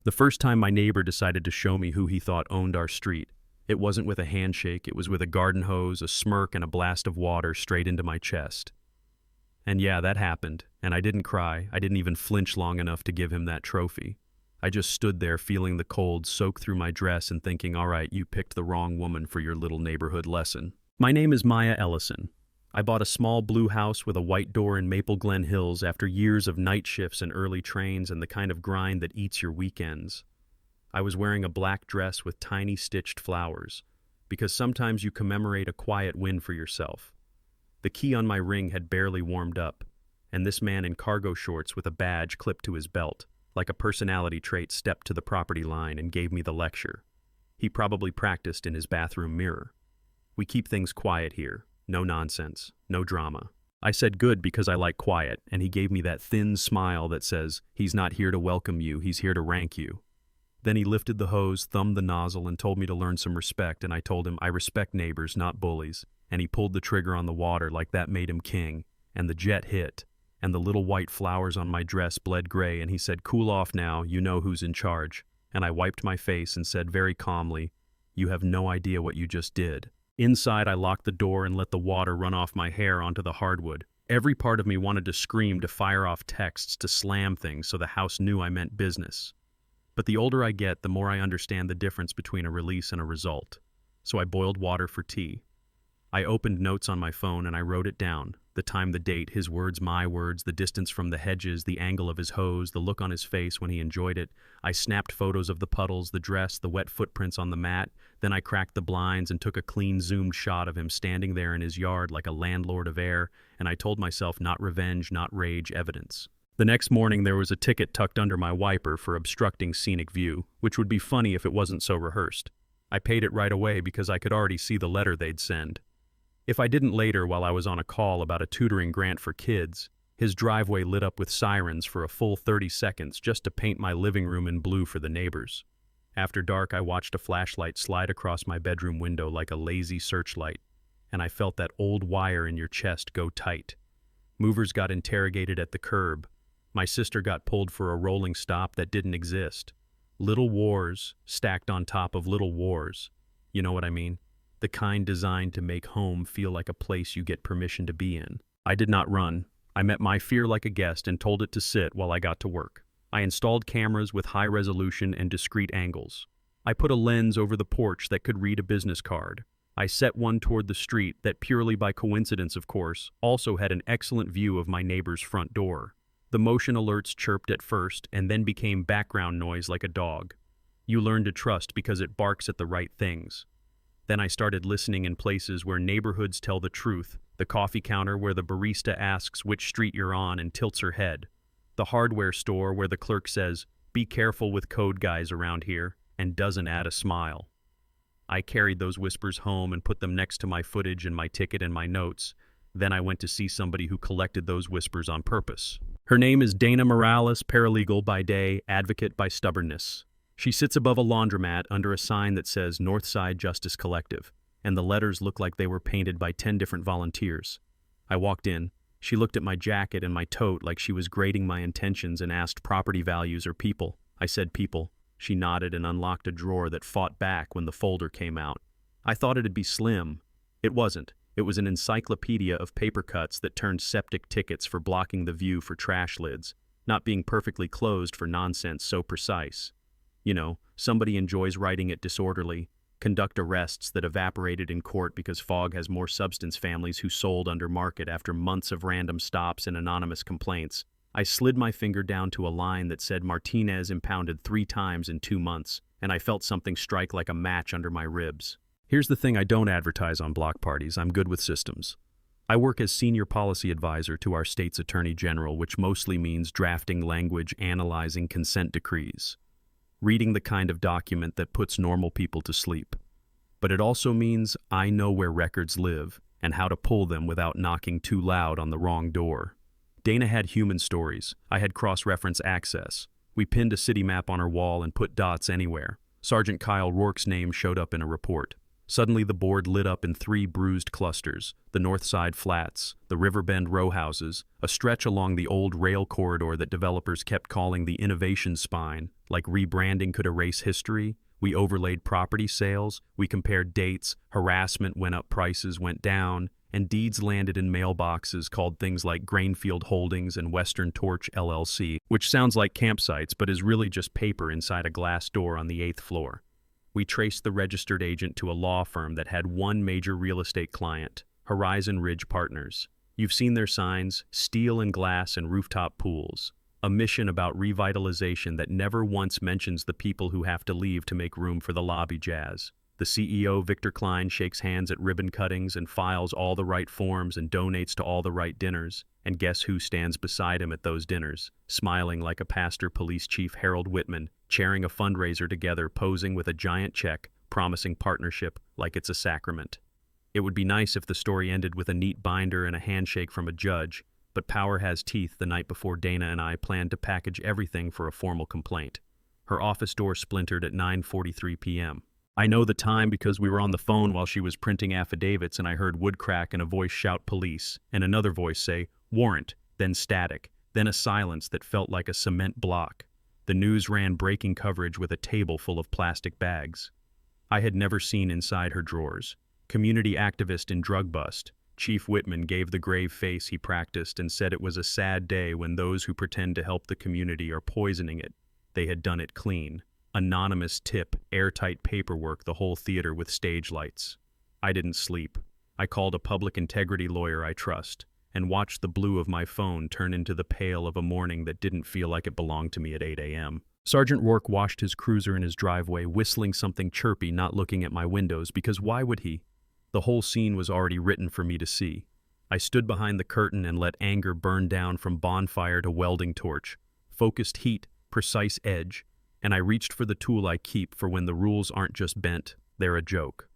The first time my neighbor decided to show me who he thought owned our street, it wasn't with a handshake, it was with a garden hose, a smirk, and a blast of water straight into my chest. And yeah, that happened, and I didn't cry, I didn't even flinch long enough to give him that trophy. I just stood there feeling the cold soak through my dress and thinking, all right, you picked the wrong woman for your little neighborhood lesson. My name is Maya Ellison. I bought a small blue house with a white door in Maple Glen Hills after years of night shifts and early trains and the kind of grind that eats your weekends. I was wearing a black dress with tiny stitched flowers, because sometimes you commemorate a quiet win for yourself. The key on my ring had barely warmed up, and this man in cargo shorts with a badge clipped to his belt, like a personality trait, stepped to the property line and gave me the lecture. He probably practiced in his bathroom mirror. We keep things quiet here. No nonsense. No drama. I said good because I like quiet, and he gave me that thin smile that says, he's not here to welcome you, he's here to rank you. Then he lifted the hose, thumbed the nozzle, and told me to learn some respect, and I told him I respect neighbors, not bullies. And he pulled the trigger on the water like that made him king, and the jet hit, and the little white flowers on my dress bled gray, and he said, cool off now, you know who's in charge. And I wiped my face and said very calmly, you have no idea what you just did. Inside, I locked the door and let the water run off my hair onto the hardwood. Every part of me wanted to scream, to fire off texts, to slam things so the house knew I meant business. But the older I get, the more I understand the difference between a release and a result. So I boiled water for tea. I opened notes on my phone and I wrote it down. The time, the date, his words, my words, the distance from the hedges, the angle of his hose, the look on his face when he enjoyed it. I snapped photos of the puddles, the dress, the wet footprints on the mat. Then I cracked the blinds and took a clean zoomed shot of him standing there in his yard like a landlord of air, and I told myself not revenge, not rage, evidence. The next morning there was a ticket tucked under my wiper for obstructing scenic view, which would be funny if it wasn't so rehearsed. I paid it right away because I could already see the letter they'd send. If I didn't later while I was on a call about a tutoring grant for kids, his driveway lit up with sirens for a full 30 seconds just to paint my living room in blue for the neighbors. After dark, I watched a flashlight slide across my bedroom window like a lazy searchlight, and I felt that old wire in your chest go tight. Movers got interrogated at the curb. My sister got pulled for a rolling stop that didn't exist. Little wars stacked on top of little wars. You know what I mean? The kind designed to make home feel like a place you get permission to be in. I did not run. I met my fear like a guest and told it to sit while I got to work. I installed cameras with high resolution and discrete angles. I put a lens over the porch that could read a business card. I set one toward the street that, purely by coincidence of course, also had an excellent view of my neighbor's front door. The motion alerts chirped at first and then became background noise like a dog. You learn to trust because it barks at the right things. Then I started listening in places where neighborhoods tell the truth, the coffee counter where the barista asks which street you're on and tilts her head, the hardware store where the clerk says, be careful with code guys around here, and doesn't add a smile. I carried those whispers home and put them next to my footage and my ticket and my notes. Then I went to see somebody who collected those whispers on purpose. Her name is Dana Morales, paralegal by day, advocate by stubbornness. She sits above a laundromat under a sign that says Northside Justice Collective, and the letters look like they were painted by 10 different volunteers. I walked in. She looked at my jacket and my tote like she was grading my intentions and asked property values or people. I said people. She nodded and unlocked a drawer that fought back when the folder came out. I thought it'd be slim. It wasn't. It was an encyclopedia of paper cuts that turned septic tickets for blocking the view for trash lids, not being perfectly closed for nonsense so precise. You know, somebody enjoys writing it disorderly, conduct arrests that evaporated in court because fog has more substance, families who sold under market after months of random stops and anonymous complaints. I slid my finger down to a line that said Martinez impounded 3 times in 2 months, and I felt something strike like a match under my ribs. Here's the thing I don't advertise on block parties. I'm good with systems. I work as senior policy advisor to our state's attorney general, which mostly means drafting language, analyzing consent decrees, reading the kind of document that puts normal people to sleep. But it also means I know where records live and how to pull them without knocking too loud on the wrong door. Dana had human stories. I had cross-reference access. We pinned a city map on her wall and put dots anywhere. Sergeant Kyle Rourke's name showed up in a report. Suddenly the board lit up in three bruised clusters: the North Side Flats, the Riverbend row houses, a stretch along the old rail corridor that developers kept calling the innovation spine. Like rebranding could erase history, we overlaid property sales, we compared dates, harassment went up, prices went down, and deeds landed in mailboxes called things like Grainfield Holdings and Western Torch LLC, which sounds like campsites but is really just paper inside a glass door on the 8th floor. We traced the registered agent to a law firm that had one major real estate client, Horizon Ridge Partners. You've seen their signs: steel and glass and rooftop pools. A mission about revitalization that never once mentions the people who have to leave to make room for the lobby jazz. The CEO, Victor Klein, shakes hands at ribbon cuttings and files all the right forms and donates to all the right dinners. And guess who stands beside him at those dinners, smiling like a pastor, police chief Harold Whitman, chairing a fundraiser together, posing with a giant check, promising partnership like it's a sacrament. It would be nice if the story ended with a neat binder and a handshake from a judge, but power has teeth. The night before, Dana and I planned to package everything for a formal complaint. Her office door splintered at 9:43 p.m. I know the time because we were on the phone while she was printing affidavits, and I heard wood crack and a voice shout police, and another voice say warrant, then static, then a silence that felt like a cement block. The news ran breaking coverage with a table full of plastic bags. I had never seen inside her drawers. Community activist in drug bust, Chief Whitman gave the grave face he practiced and said it was a sad day when those who pretend to help the community are poisoning it. They had done it clean. Anonymous tip, airtight paperwork, the whole theater with stage lights. I didn't sleep. I called a public integrity lawyer I trust and watched the blue of my phone turn into the pale of a morning that didn't feel like it belonged to me at 8 a.m. Sergeant Rourke washed his cruiser in his driveway, whistling something chirpy, not looking at my windows, because why would he? The whole scene was already written for me to see. I stood behind the curtain and let anger burn down from bonfire to welding torch. Focused heat, precise edge, and I reached for the tool I keep for when the rules aren't just bent, they're a joke.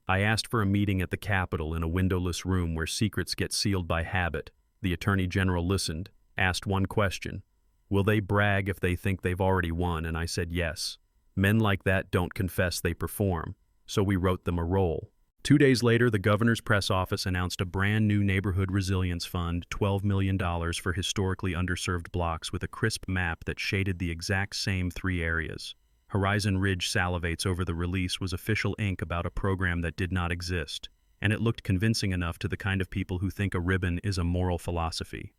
I asked for a meeting at the Capitol in a windowless room where secrets get sealed by habit. The Attorney General listened, asked one question: will they brag if they think they've already won? And I said yes. Men like that don't confess, they perform. So we wrote them a roll. 2 days later, the governor's press office announced a brand new neighborhood resilience fund, $12 million for historically underserved blocks, with a crisp map that shaded the exact same 3 areas. Horizon Ridge salivates over the release was official ink about a program that did not exist, and it looked convincing enough to the kind of people who think a ribbon is a moral philosophy.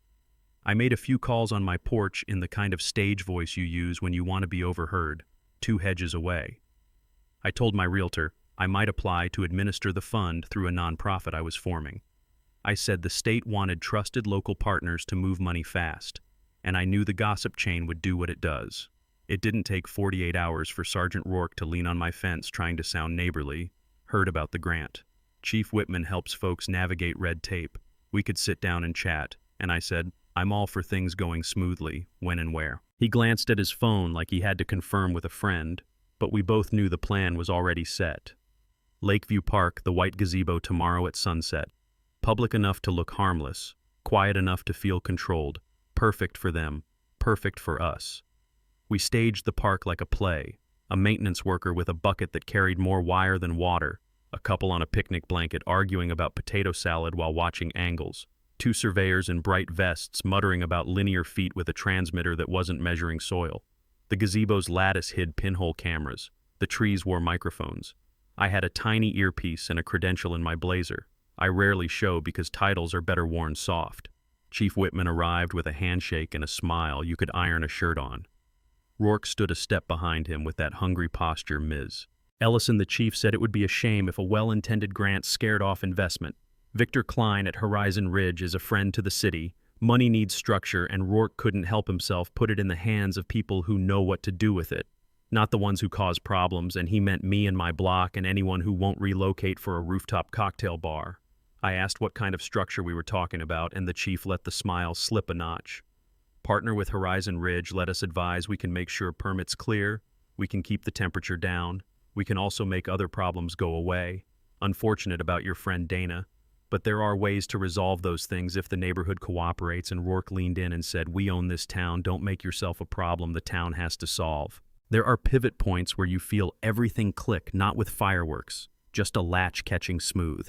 I made a few calls on my porch in the kind of stage voice you use when you want to be overheard, 2 hedges away. I told my realtor I might apply to administer the fund through a nonprofit I was forming. I said the state wanted trusted local partners to move money fast, and I knew the gossip chain would do what it does. It didn't take 48 hours for Sergeant Rourke to lean on my fence trying to sound neighborly. Heard about the grant. Chief Whitman helps folks navigate red tape. We could sit down and chat, and I said, I'm all for things going smoothly, when and where. He glanced at his phone like he had to confirm with a friend, but we both knew the plan was already set. Lakeview Park, the white gazebo tomorrow at sunset. Public enough to look harmless, quiet enough to feel controlled. Perfect for them, perfect for us. We staged the park like a play. A maintenance worker with a bucket that carried more wire than water. A couple on a picnic blanket arguing about potato salad while watching angles. 2 surveyors in bright vests muttering about linear feet with a transmitter that wasn't measuring soil. The gazebo's lattice hid pinhole cameras. The trees wore microphones. I had a tiny earpiece and a credential in my blazer. I rarely show because titles are better worn soft. Chief Whitman arrived with a handshake and a smile you could iron a shirt on. Rourke stood a step behind him with that hungry posture, Ms. Ellison, the chief, said it would be a shame if a well-intended grant scared off investment. Victor Klein at Horizon Ridge is a friend to the city. Money needs structure, and Rourke couldn't help himself put it in the hands of people who know what to do with it. Not the ones who cause problems, and he meant me and my block and anyone who won't relocate for a rooftop cocktail bar. I asked what kind of structure we were talking about, and the chief let the smile slip a notch. Partner with Horizon Ridge, let us advise we can make sure permits clear, we can keep the temperature down, we can also make other problems go away. Unfortunate about your friend Dana, but there are ways to resolve those things if the neighborhood cooperates, and Rourke leaned in and said, we own this town, don't make yourself a problem the town has to solve. There are pivot points where you feel everything click, not with fireworks, just a latch catching smooth.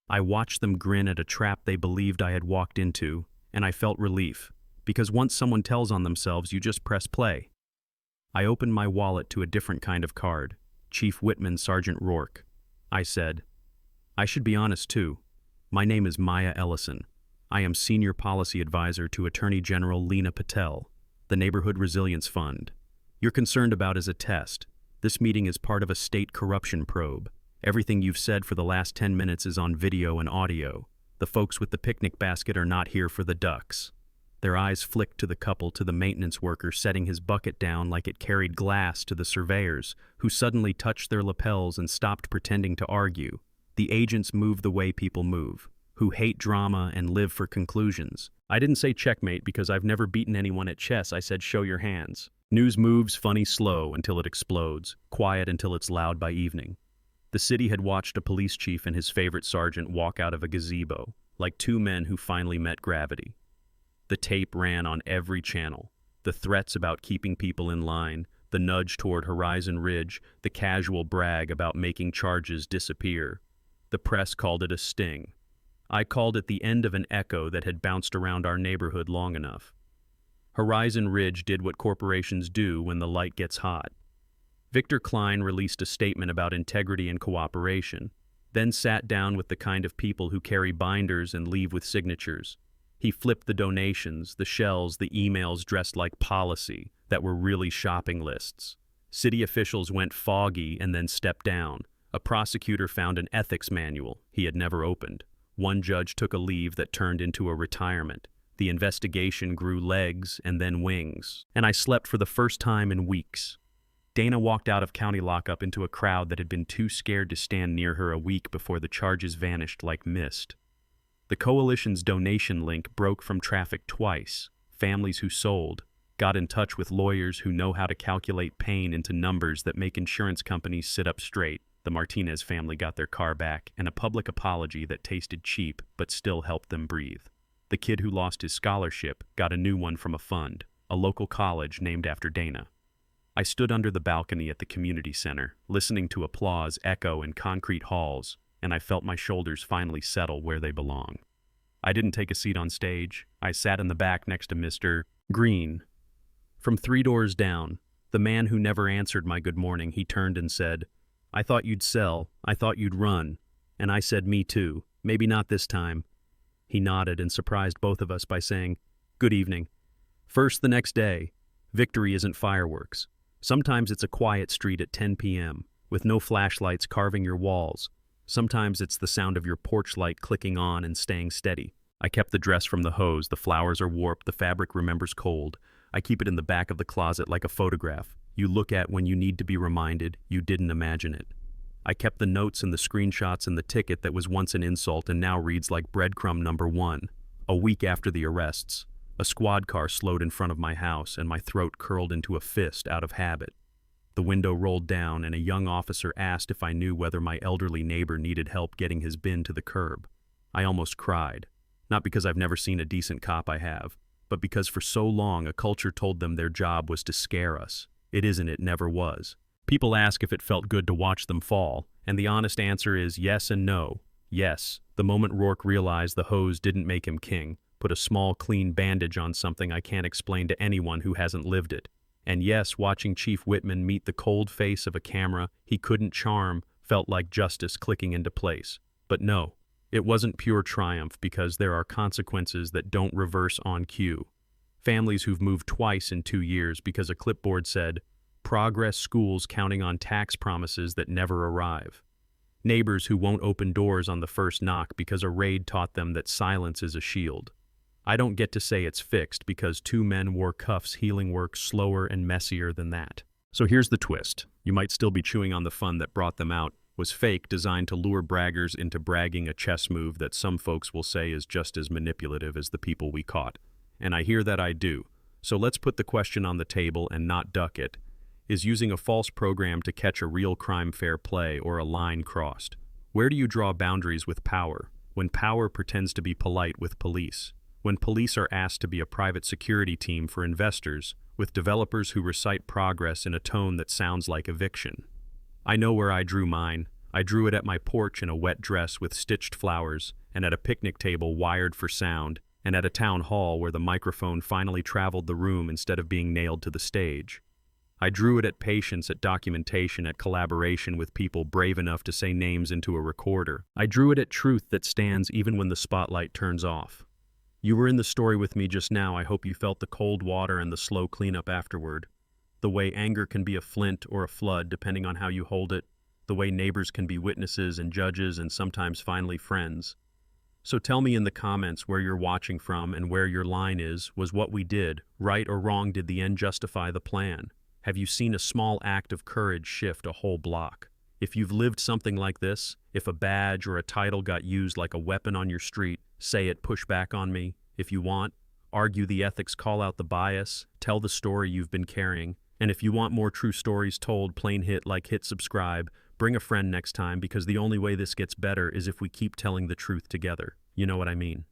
I watched them grin at a trap they believed I had walked into, and I felt relief, because once someone tells on themselves, you just press play. I opened my wallet to a different kind of card, Chief Whitman Sergeant Rourke. I said, I should be honest too. My name is Maya Ellison. I am Senior Policy Advisor to Attorney General Lena Patel, the Neighborhood Resilience Fund. You're concerned about is a test. This meeting is part of a state corruption probe. Everything you've said for the last 10 minutes is on video and audio. The folks with the picnic basket are not here for the ducks. Their eyes flicked to the couple, to the maintenance worker setting his bucket down like it carried glass, to the surveyors, who suddenly touched their lapels and stopped pretending to argue. The agents move the way people move, who hate drama and live for conclusions. I didn't say checkmate because I've never beaten anyone at chess. I said show your hands. News moves funny slow until it explodes, quiet until it's loud by evening. The city had watched a police chief and his favorite sergeant walk out of a gazebo, like two men who finally met gravity. The tape ran on every channel. The threats about keeping people in line, the nudge toward Horizon Ridge, the casual brag about making charges disappear. The press called it a sting. I called it the end of an echo that had bounced around our neighborhood long enough. Horizon Ridge did what corporations do when the light gets hot. Victor Klein released a statement about integrity and cooperation, then sat down with the kind of people who carry binders and leave with signatures. He flipped the donations, the shells, the emails dressed like policy that were really shopping lists. City officials went foggy and then stepped down. A prosecutor found an ethics manual he had never opened. One judge took a leave that turned into a retirement. The investigation grew legs and then wings, and I slept for the first time in weeks. Dana walked out of county lockup into a crowd that had been too scared to stand near her a week before the charges vanished like mist. The coalition's donation link broke from traffic twice. Families who sold got in touch with lawyers who know how to calculate pain into numbers that make insurance companies sit up straight. The Martinez family got their car back, and a public apology that tasted cheap but still helped them breathe. The kid who lost his scholarship got a new one from a fund, a local college named after Dana. I stood under the balcony at the community center, listening to applause echo in concrete halls, and I felt my shoulders finally settle where they belong. I didn't take a seat on stage. I sat in the back next to Mr. Green. From 3 doors down, the man who never answered my good morning, he turned and said, I thought you'd sell. I thought you'd run. And I said, me too. Maybe not this time. He nodded and surprised both of us by saying, good evening. First the next day, victory isn't fireworks. Sometimes it's a quiet street at 10 p.m., with no flashlights carving your walls. Sometimes it's the sound of your porch light clicking on and staying steady. I kept the dress from the hose, the flowers are warped, the fabric remembers cold. I keep it in the back of the closet like a photograph you look at when you need to be reminded you didn't imagine it. I kept the notes and the screenshots and the ticket that was once an insult and now reads like breadcrumb number 1. A week after the arrests, a squad car slowed in front of my house and my throat curled into a fist out of habit. The window rolled down and a young officer asked if I knew whether my elderly neighbor needed help getting his bin to the curb. I almost cried, not because I've never seen a decent cop, I have, but because for so long a culture told them their job was to scare us. It isn't, it never was. People ask if it felt good to watch them fall, and the honest answer is yes and no. Yes, the moment Rourke realized the hose didn't make him king, put a small clean bandage on something I can't explain to anyone who hasn't lived it. And yes, watching Chief Whitman meet the cold face of a camera he couldn't charm felt like justice clicking into place. But no, it wasn't pure triumph because there are consequences that don't reverse on cue. Families who've moved twice in 2 years because a clipboard said, progress schools counting on tax promises that never arrive. Neighbors who won't open doors on the first knock because a raid taught them that silence is a shield. I don't get to say it's fixed because 2 men wore cuffs. Healing work slower and messier than that. So here's the twist. You might still be chewing on the fun that brought them out was fake, designed to lure braggers into bragging, a chess move that some folks will say is just as manipulative as the people we caught. And I hear that I do. So let's put the question on the table and not duck it. Is using a false program to catch a real crime fair play or a line crossed? Where do you draw boundaries with power? When power pretends to be polite with police? When police are asked to be a private security team for investors, with developers who recite progress in a tone that sounds like eviction? I know where I drew mine. I drew it at my porch in a wet dress with stitched flowers, and at a picnic table wired for sound, and at a town hall where the microphone finally traveled the room instead of being nailed to the stage. I drew it at patience, at documentation, at collaboration with people brave enough to say names into a recorder. I drew it at truth that stands even when the spotlight turns off. You were in the story with me just now. I hope you felt the cold water and the slow cleanup afterward. The way anger can be a flint or a flood depending on how you hold it. The way neighbors can be witnesses and judges and sometimes finally friends. So tell me in the comments where you're watching from and where your line is. Was what we did, right or wrong? Did the end justify the plan? Have you seen a small act of courage shift a whole block? If you've lived something like this, if a badge or a title got used like a weapon on your street, say it, push back on me. If you want, argue the ethics, call out the bias, tell the story you've been carrying. And if you want more true stories told, plain hit subscribe, bring a friend next time, because the only way this gets better is if we keep telling the truth together. You know what I mean?